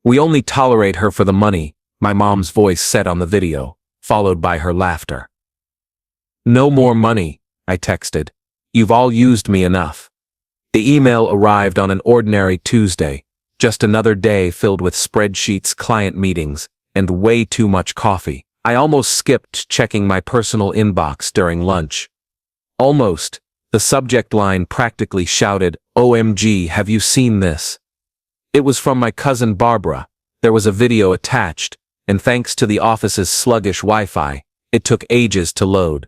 "We only tolerate her for the money," my mom's voice said on the video, followed by her laughter. "No more money," I texted. "You've all used me enough." The email arrived on an ordinary Tuesday, just another day filled with spreadsheets, client meetings, and way too much coffee. I almost skipped checking my personal inbox during lunch. Almost. The subject line practically shouted, "OMG, have you seen this?" It was from my cousin Barbara. There was a video attached, and thanks to the office's sluggish Wi-Fi, it took ages to load.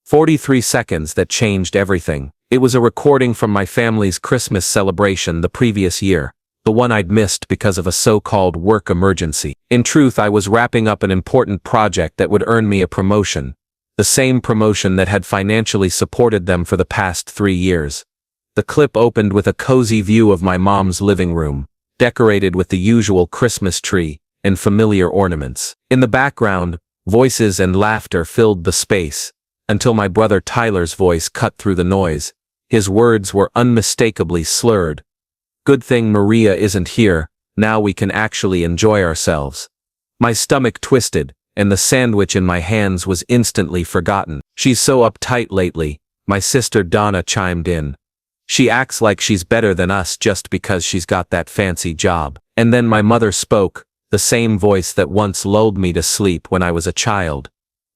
43 seconds that changed everything. It was a recording from my family's Christmas celebration the previous year, the one I'd missed because of a so-called work emergency. In truth, I was wrapping up an important project that would earn me a promotion, the same promotion that had financially supported them for the past 3 years. The clip opened with a cozy view of my mom's living room, decorated with the usual Christmas tree and familiar ornaments. In the background, voices and laughter filled the space, until my brother Tyler's voice cut through the noise. His words were unmistakably slurred. "Good thing Maria isn't here, now we can actually enjoy ourselves." My stomach twisted, and the sandwich in my hands was instantly forgotten. "She's so uptight lately," my sister Donna chimed in. "She acts like she's better than us just because she's got that fancy job." And then my mother spoke, the same voice that once lulled me to sleep when I was a child.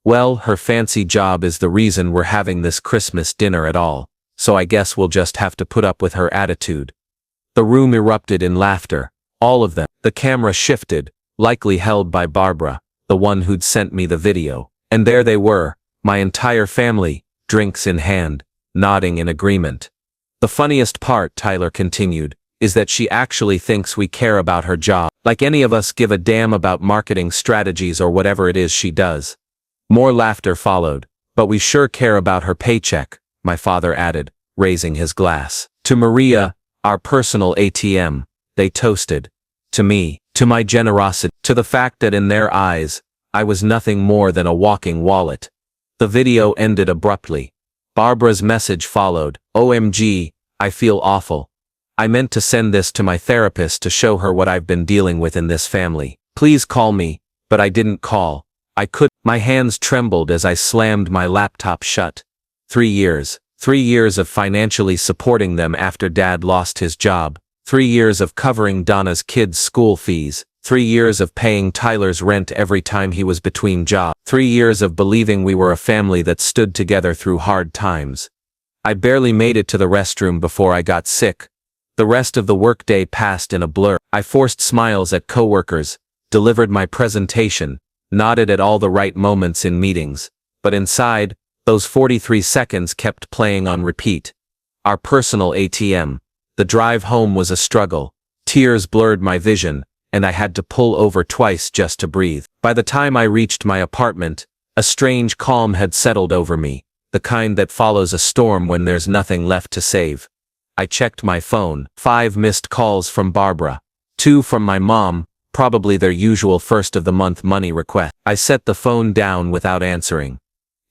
"Well, her fancy job is the reason we're having this Christmas dinner at all, so I guess we'll just have to put up with her attitude." The room erupted in laughter, all of them. The camera shifted, likely held by Barbara, the one who'd sent me the video. And there they were, my entire family, drinks in hand, nodding in agreement. "The funniest part," Tyler continued, "is that she actually thinks we care about her job, like any of us give a damn about marketing strategies or whatever it is she does." More laughter followed. "But we sure care about her paycheck," my father added, raising his glass. "To Maria, our personal ATM," they toasted. To me, to my generosity, to the fact that in their eyes, I was nothing more than a walking wallet. The video ended abruptly. Barbara's message followed, "OMG, I feel awful. I meant to send this to my therapist to show her what I've been dealing with in this family. Please call me," but I didn't call. I could. My hands trembled as I slammed my laptop shut. 3 years. 3 years of financially supporting them after Dad lost his job. 3 years of covering Donna's kids' school fees. 3 years of paying Tyler's rent every time he was between jobs. 3 years of believing we were a family that stood together through hard times. I barely made it to the restroom before I got sick. The rest of the workday passed in a blur. I forced smiles at coworkers, delivered my presentation, nodded at all the right moments in meetings, but inside, those 43 seconds kept playing on repeat. Our personal ATM. The drive home was a struggle. Tears blurred my vision, and I had to pull over twice just to breathe. By the time I reached my apartment, a strange calm had settled over me, the kind that follows a storm when there's nothing left to save. I checked my phone. 5 missed calls from Barbara. 2 from my mom, probably their usual first-of-the-month money request. I set the phone down without answering.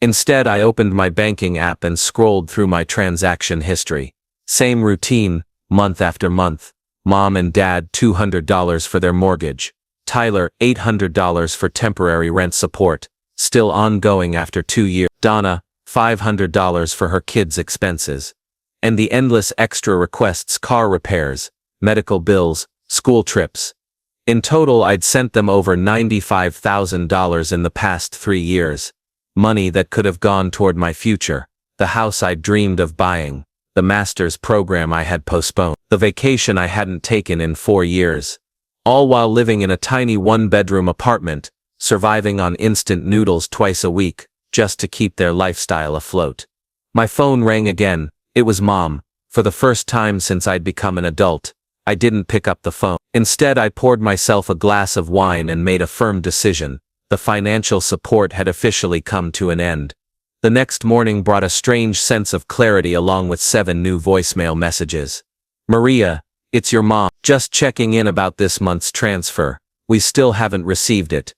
Instead, I opened my banking app and scrolled through my transaction history. Same routine, month after month. Mom and Dad $200 for their mortgage. Tyler $800 for temporary rent support, still ongoing after 2 years. Donna $500 for her kids' expenses. And the endless extra requests: car repairs, medical bills, school trips. In total, I'd sent them over $95,000 in the past 3 years. Money that could have gone toward my future, the house I'd dreamed of buying, the master's program I had postponed, the vacation I hadn't taken in 4 years. All while living in a tiny 1-bedroom apartment, surviving on instant noodles twice a week, just to keep their lifestyle afloat. My phone rang again. It was Mom. For the first time since I'd become an adult, I didn't pick up the phone. Instead, I poured myself a glass of wine and made a firm decision. The financial support had officially come to an end. The next morning brought a strange sense of clarity along with 7 new voicemail messages. "Maria, it's your mom. Just checking in about this month's transfer. We still haven't received it.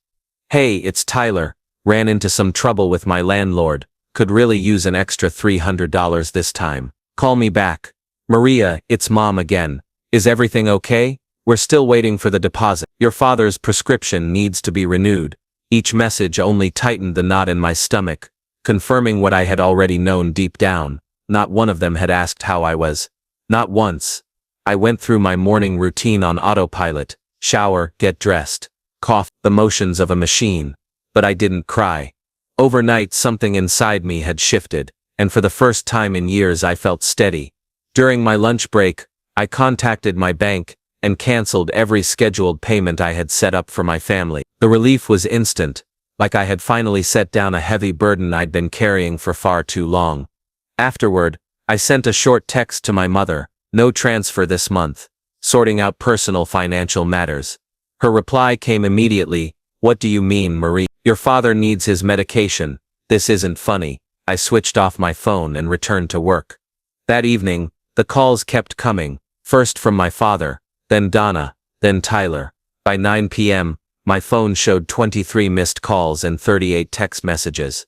Hey, it's Tyler. Ran into some trouble with my landlord. Could really use an extra $300 this time. Call me back. Maria, it's Mom again. Is everything okay? We're still waiting for the deposit. Your father's prescription needs to be renewed. Each message only tightened the knot in my stomach, confirming what I had already known deep down. Not one of them had asked how I was. Not once. I went through my morning routine on autopilot: shower, get dressed, cough, the motions of a machine. But I didn't cry. Overnight something inside me had shifted, and for the first time in years I felt steady. During my lunch break, I contacted my bank and canceled every scheduled payment I had set up for my family. The relief was instant, like I had finally set down a heavy burden I'd been carrying for far too long. Afterward, I sent a short text to my mother: no transfer this month, sorting out personal financial matters. Her reply came immediately: what do you mean, Marie? Your father needs his medication. This isn't funny. I switched off my phone and returned to work. That evening, the calls kept coming, first from my father, then Donna, then Tyler. By 9 p.m., my phone showed 23 missed calls and 38 text messages.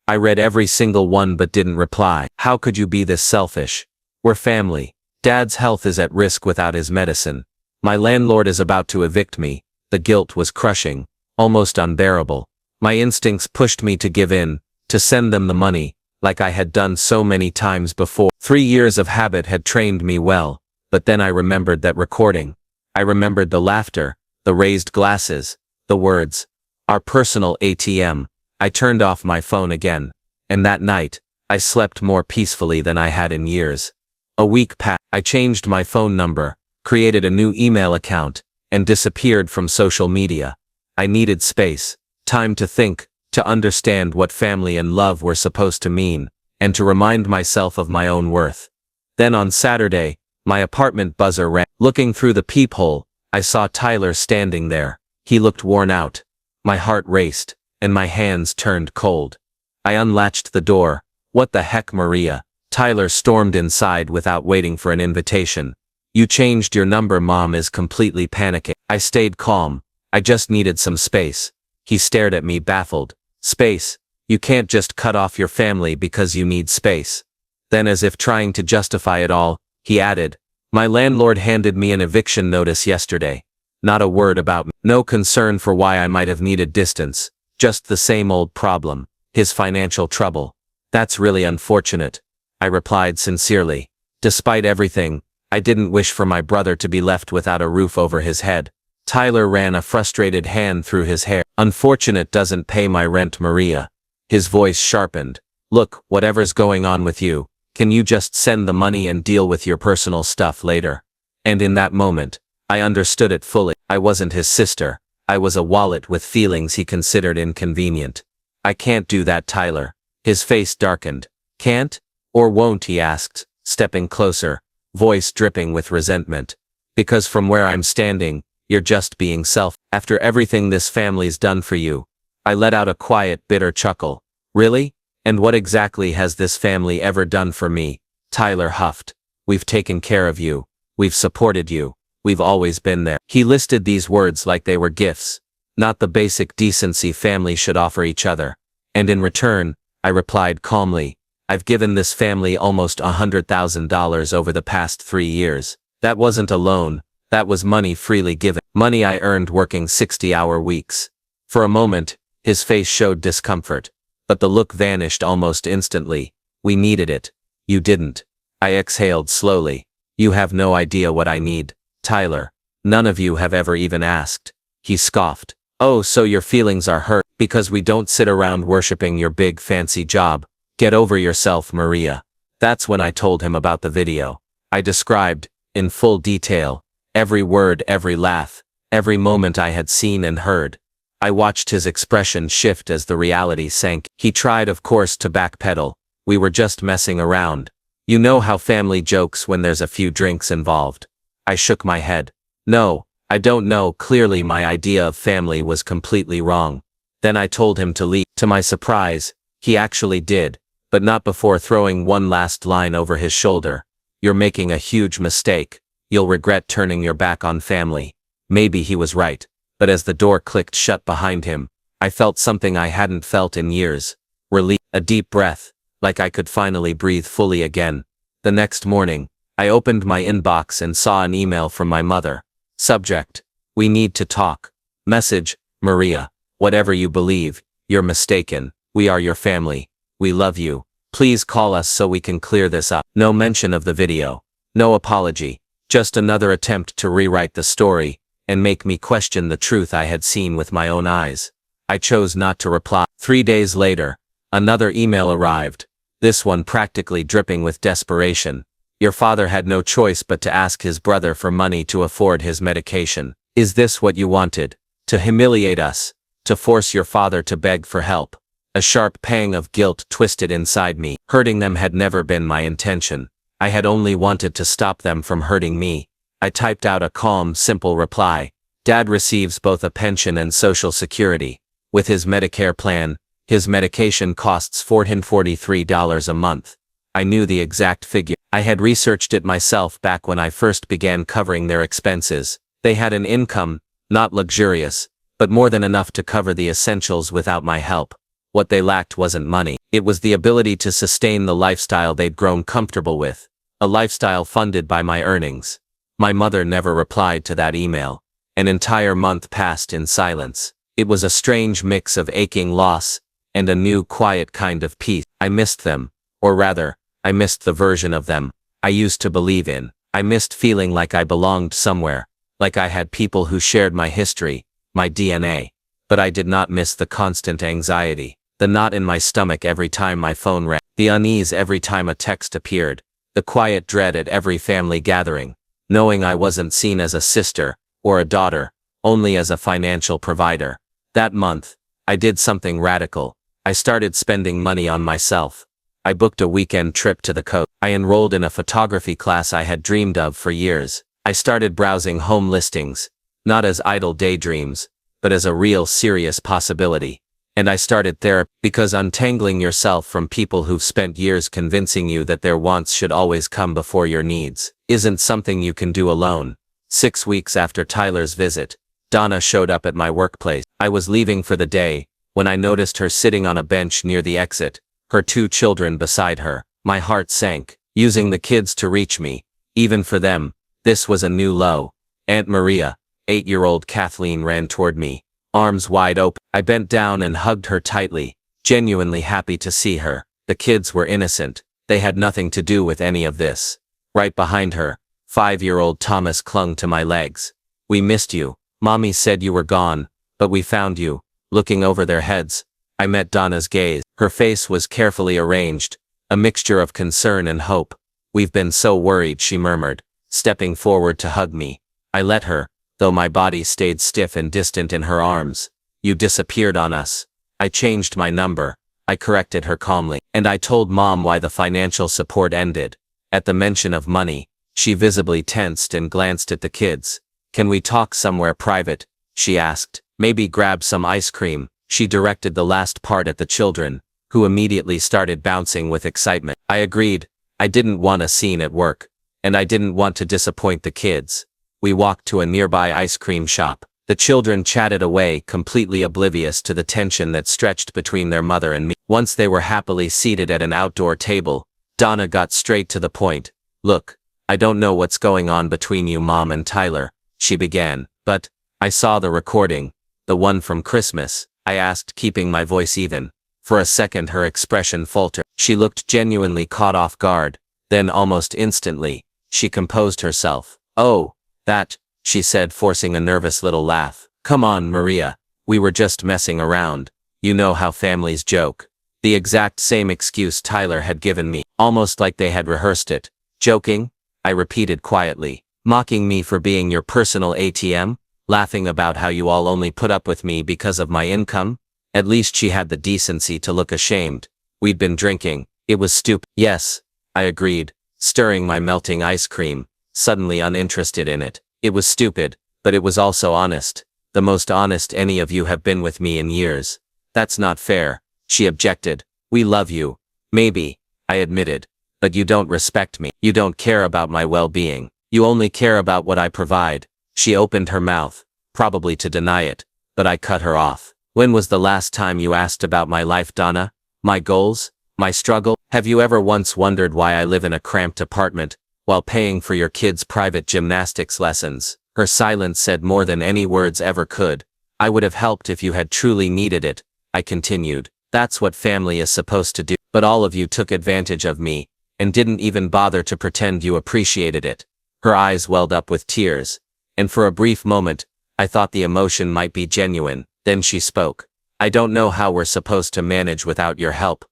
I read every single one but didn't reply. How could you be this selfish? We're family. Dad's health is at risk without his medicine. My landlord is about to evict me. The guilt was crushing, almost unbearable. My instincts pushed me to give in, to send them the money, like I had done so many times before. 3 years of habit had trained me well, but then I remembered that recording. I remembered the laughter, the raised glasses, the words, "Our personal ATM." I turned off my phone again, and that night, I slept more peacefully than I had in years. A week passed. I changed my phone number, created a new email account, and disappeared from social media. I needed space, time to think, to understand what family and love were supposed to mean, and to remind myself of my own worth. Then on Saturday, my apartment buzzer rang. Looking through the peephole, I saw Tyler standing there. He looked worn out. My heart raced, and my hands turned cold. I unlatched the door. What the heck, Maria? Tyler stormed inside without waiting for an invitation. You changed your number. Mom is completely panicking. I stayed calm. I just needed some space. He stared at me, baffled. Space? You can't just cut off your family because you need space. Then, as if trying to justify it all, he added, my landlord handed me an eviction notice yesterday. Not a word about me. No concern for why I might have needed distance. Just the same old problem. His financial trouble. That's really unfortunate, I replied sincerely. Despite everything, I didn't wish for my brother to be left without a roof over his head. Tyler ran a frustrated hand through his hair. Unfortunate doesn't pay my rent, Maria. His voice sharpened. Look, whatever's going on with you, can you just send the money and deal with your personal stuff later? And in that moment, I understood it fully. I wasn't his sister. I was a wallet with feelings he considered inconvenient. I can't do that, Tyler. His face darkened. Can't? Or won't? He asked, stepping closer, voice dripping with resentment. Because from where I'm standing, you're just being selfish. After everything this family's done for you. I let out a quiet, bitter chuckle. Really? And what exactly has this family ever done for me? Tyler huffed. We've taken care of you. We've supported you. We've always been there. He listed these words like they were gifts, not the basic decency family should offer each other. And in return, I replied calmly, I've given this family almost $100,000 over the past 3 years. That wasn't a loan. That was money freely given. Money I earned working 60-hour weeks. For a moment, his face showed discomfort, but the look vanished almost instantly. We needed it. You didn't. I exhaled slowly. You have no idea what I need, Tyler. None of you have ever even asked. He scoffed. Oh, so your feelings are hurt because we don't sit around worshiping your big fancy job. Get over yourself, Maria. That's when I told him about the video. I described, in full detail, every word, every laugh, every moment I had seen and heard. I watched his expression shift as the reality sank. He tried, of course, to backpedal. We were just messing around. You know how family jokes when there's a few drinks involved. I shook my head. No, I don't know. Clearly my idea of family was completely wrong. Then I told him to leave. To my surprise, he actually did, but not before throwing one last line over his shoulder. You're making a huge mistake. You'll regret turning your back on family. Maybe he was right, but as the door clicked shut behind him, I felt something I hadn't felt in years. Relief, a deep breath, like I could finally breathe fully again. The next morning, I opened my inbox and saw an email from my mother. Subject: we need to talk. Message: Maria, whatever you believe, you're mistaken. We are your family. We love you. Please call us so we can clear this up. No mention of the video. No apology. Just another attempt to rewrite the story and make me question the truth I had seen with my own eyes. I chose not to reply. 3 days later, another email arrived. This one practically dripping with desperation. Your father had no choice but to ask his brother for money to afford his medication. Is this what you wanted? To humiliate us? To force your father to beg for help? A sharp pang of guilt twisted inside me. Hurting them had never been my intention. I had only wanted to stop them from hurting me. I typed out a calm, simple reply. Dad receives both a pension and Social Security. With his Medicare plan, his medication costs $443 a month. I knew the exact figure. I had researched it myself back when I first began covering their expenses. They had an income, not luxurious, but more than enough to cover the essentials without my help. What they lacked wasn't money. It was the ability to sustain the lifestyle they'd grown comfortable with. A lifestyle funded by my earnings. My mother never replied to that email. An entire month passed in silence. It was a strange mix of aching loss and a new quiet kind of peace. I missed them. Or rather, I missed the version of them I used to believe in. I missed feeling like I belonged somewhere, like I had people who shared my history, my DNA. But I did not miss the constant anxiety, the knot in my stomach every time my phone rang, the unease every time a text appeared, the quiet dread at every family gathering, knowing I wasn't seen as a sister or a daughter, only as a financial provider. That month, I did something radical. I started spending money on myself. I booked a weekend trip to the coast. I enrolled in a photography class I had dreamed of for years. I started browsing home listings, not as idle daydreams, but as a real serious possibility. And I started therapy, because untangling yourself from people who've spent years convincing you that their wants should always come before your needs isn't something you can do alone. 6 weeks after Tyler's visit, Donna showed up at my workplace. I was leaving for the day when I noticed her sitting on a bench near the exit, her 2 children beside her. My heart sank, using the kids to reach me. Even for them, this was a new low. Aunt Maria, 8-year-old Kathleen, ran toward me, arms wide open. I bent down and hugged her tightly, genuinely happy to see her. The kids were innocent. They had nothing to do with any of this. Right behind her, 5-year-old Thomas clung to my legs. We missed you. Mommy said you were gone, but we found you. Looking over their heads, I met Donna's gaze. Her face was carefully arranged, a mixture of concern and hope. We've been so worried, she murmured, stepping forward to hug me. I let her, though my body stayed stiff and distant in her arms. You disappeared on us. I changed my number. I corrected her calmly. And I told Mom why the financial support ended. At the mention of money, she visibly tensed and glanced at the kids. Can we talk somewhere private? She asked. Maybe grab some ice cream. She directed the last part at the children, who immediately started bouncing with excitement. I agreed. I didn't want a scene at work, and I didn't want to disappoint the kids. We walked to a nearby ice cream shop. The children chatted away, completely oblivious to the tension that stretched between their mother and me. Once they were happily seated at an outdoor table, Donna got straight to the point. Look, I don't know what's going on between you, Mom and Tyler, she began, but I saw the recording, the one from Christmas, I asked, keeping my voice even. For a second her expression faltered. She looked genuinely caught off guard. Then almost instantly, she composed herself. Oh, that, she said, forcing a nervous little laugh. Come on, Maria. We were just messing around. You know how families joke. The exact same excuse Tyler had given me, almost like they had rehearsed it. Joking? I repeated quietly. Mocking me for being your personal ATM? Laughing about how you all only put up with me because of my income? At least she had the decency to look ashamed. We'd been drinking. It was stupid. Yes, I agreed, stirring my melting ice cream, suddenly uninterested in it. It was stupid, but it was also honest. The most honest any of you have been with me in years. That's not fair, she objected. We love you. Maybe, I admitted. But you don't respect me. You don't care about my well-being. You only care about what I provide. She opened her mouth, probably to deny it, but I cut her off. When was the last time you asked about my life, Donna? My goals? My struggle? Have you ever once wondered why I live in a cramped apartment, while paying for your kids' private gymnastics lessons? Her silence said more than any words ever could. I would have helped if you had truly needed it, I continued. That's what family is supposed to do. But all of you took advantage of me, and didn't even bother to pretend you appreciated it. Her eyes welled up with tears, and for a brief moment, I thought the emotion might be genuine. Then she spoke. I don't know how we're supposed to manage without your help.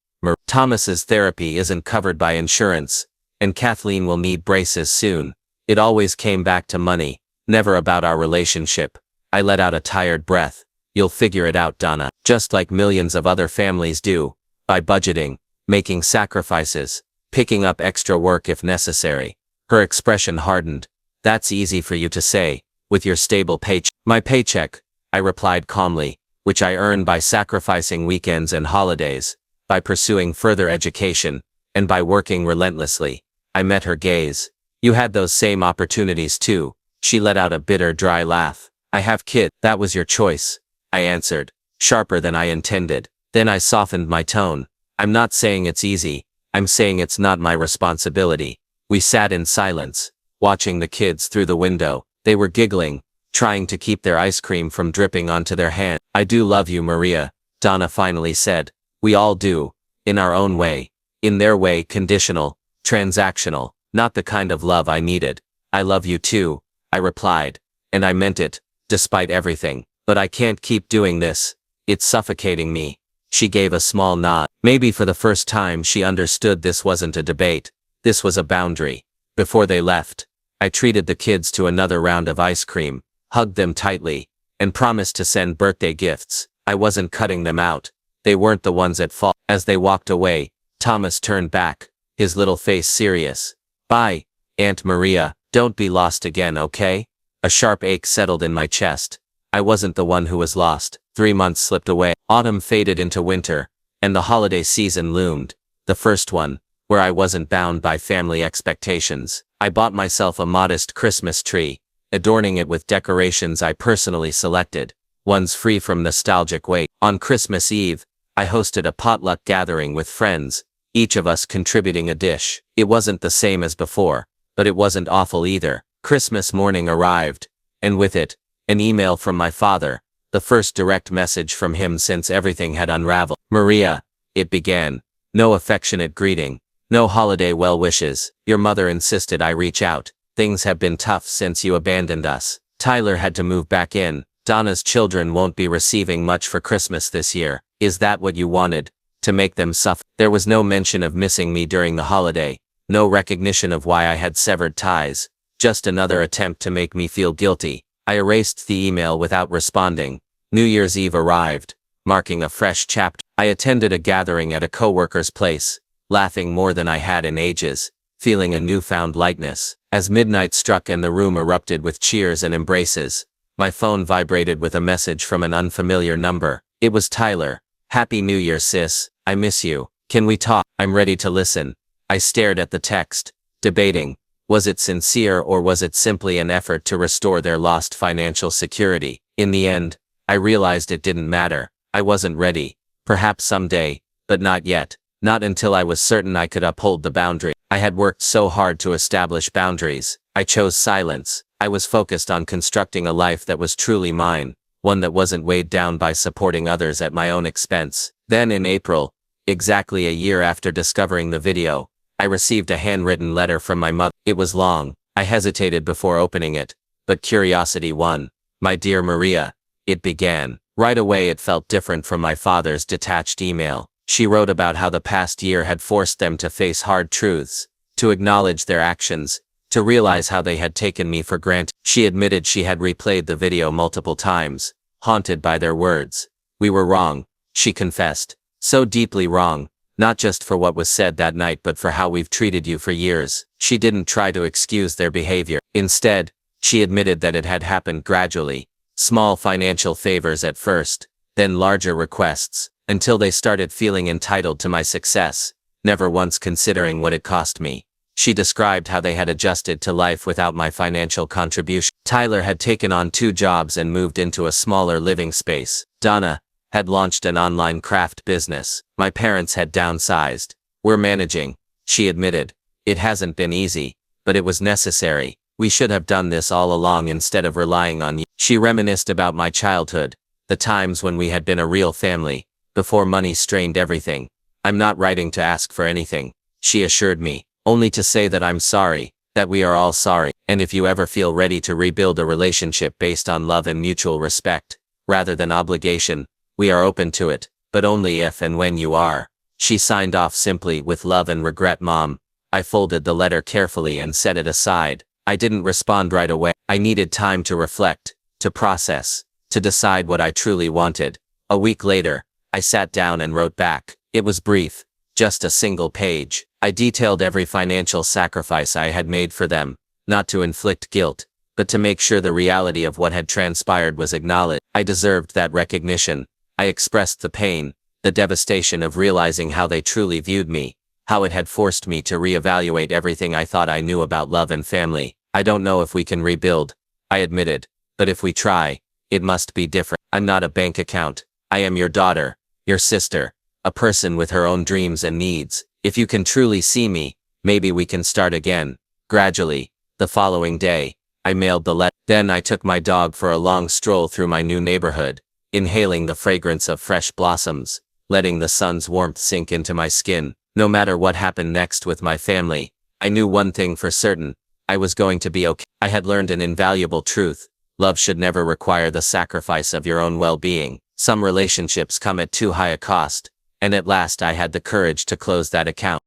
Thomas's therapy isn't covered by insurance, and Kathleen will need braces soon. It always came back to money, never about our relationship. I let out a tired breath. You'll figure it out, Donna, just like millions of other families do, by budgeting, making sacrifices, picking up extra work if necessary. Her expression hardened. That's easy for you to say, with your stable paycheck. My paycheck, I replied calmly, which I earn by sacrificing weekends and holidays, by pursuing further education, and by working relentlessly. I met her gaze. You had those same opportunities too. She let out a bitter, dry laugh. I have kids. That was your choice, I answered, sharper than I intended. Then I softened my tone. I'm not saying it's easy. I'm saying it's not my responsibility. We sat in silence, watching the kids through the window. They were giggling, trying to keep their ice cream from dripping onto their hand. I do love you, Maria, Donna finally said. We all do, in our own way. In their way, conditional, transactional, not the kind of love I needed. I love you too, I replied, and I meant it, despite everything. But I can't keep doing this. It's suffocating me. She gave a small nod. Maybe for the first time she understood this wasn't a debate. This was a boundary. Before they left, I treated the kids to another round of ice cream, hugged them tightly, and promised to send birthday gifts. I wasn't cutting them out. They weren't the ones at fault. As they walked away, Thomas turned back, his little face serious. Bye, Aunt Maria. Don't be lost again, okay? A sharp ache settled in my chest. I wasn't the one who was lost. 3 months slipped away. Autumn faded into winter, and the holiday season loomed. The first one, where I wasn't bound by family expectations. I bought myself a modest Christmas tree, adorning it with decorations I personally selected, ones free from nostalgic weight. On Christmas Eve, I hosted a potluck gathering with friends, each of us contributing a dish. It wasn't the same as before, but it wasn't awful either. Christmas morning arrived, and with it, an email from my father, the first direct message from him since everything had unraveled. Maria, it began. No affectionate greeting, no holiday well wishes. Your mother insisted I reach out. Things have been tough since you abandoned us. Tyler had to move back in. Donna's children won't be receiving much for Christmas this year. Is that what you wanted? To make them suffer? There was no mention of missing me during the holiday, no recognition of why I had severed ties, just another attempt to make me feel guilty. I erased the email without responding. New Year's Eve arrived, marking a fresh chapter. I attended a gathering at a coworker's place, laughing more than I had in ages, feeling a newfound lightness. As midnight struck and the room erupted with cheers and embraces, my phone vibrated with a message from an unfamiliar number. It was Tyler. Happy New Year, sis. I miss you. Can we talk? I'm ready to listen. I stared at the text, debating. Was it sincere or was it simply an effort to restore their lost financial security? In the end, I realized it didn't matter. I wasn't ready. Perhaps someday, but not yet. Not until I was certain I could uphold the boundary. I had worked so hard to establish boundaries. I chose silence. I was focused on constructing a life that was truly mine, one that wasn't weighed down by supporting others at my own expense. Then in April, exactly a year after discovering the video, I received a handwritten letter from my mother. It was long. I hesitated before opening it, but curiosity won. My dear Maria, it began. Right away it felt different from my father's detached email. She wrote about how the past year had forced them to face hard truths, to acknowledge their actions, to realize how they had taken me for granted. She admitted she had replayed the video multiple times, haunted by their words. We were wrong, she confessed. So deeply wrong. Not just for what was said that night but for how we've treated you for years. She didn't try to excuse their behavior. Instead, she admitted that it had happened gradually. Small financial favors at first, then larger requests, until they started feeling entitled to my success, never once considering what it cost me. She described how they had adjusted to life without my financial contribution. Tyler had taken on 2 jobs and moved into a smaller living space. Donna had launched an online craft business. My parents had downsized. We're managing, she admitted. It hasn't been easy, but it was necessary. We should have done this all along instead of relying on you. She reminisced about my childhood, the times when we had been a real family, before money strained everything. I'm not writing to ask for anything, she assured me, only to say that I'm sorry, that we are all sorry, and if you ever feel ready to rebuild a relationship based on love and mutual respect, rather than obligation, we are open to it, but only if and when you are. She signed off simply, with love and regret, Mom. I folded the letter carefully and set it aside. I didn't respond right away. I needed time to reflect, to process, to decide what I truly wanted. A week later, I sat down and wrote back. It was brief, just a single page. I detailed every financial sacrifice I had made for them, not to inflict guilt, but to make sure the reality of what had transpired was acknowledged. I deserved that recognition. I expressed the pain, the devastation of realizing how they truly viewed me, how it had forced me to reevaluate everything I thought I knew about love and family. I don't know if we can rebuild, I admitted, but if we try, it must be different. I'm not a bank account. I am your daughter, your sister, a person with her own dreams and needs. If you can truly see me, maybe we can start again. Gradually, the following day, I mailed the letter. Then I took my dog for a long stroll through my new neighborhood, inhaling the fragrance of fresh blossoms, letting the sun's warmth sink into my skin. No matter what happened next with my family, I knew one thing for certain. I was going to be okay. I had learned an invaluable truth. Love should never require the sacrifice of your own well-being. Some relationships come at too high a cost, and at last I had the courage to close that account.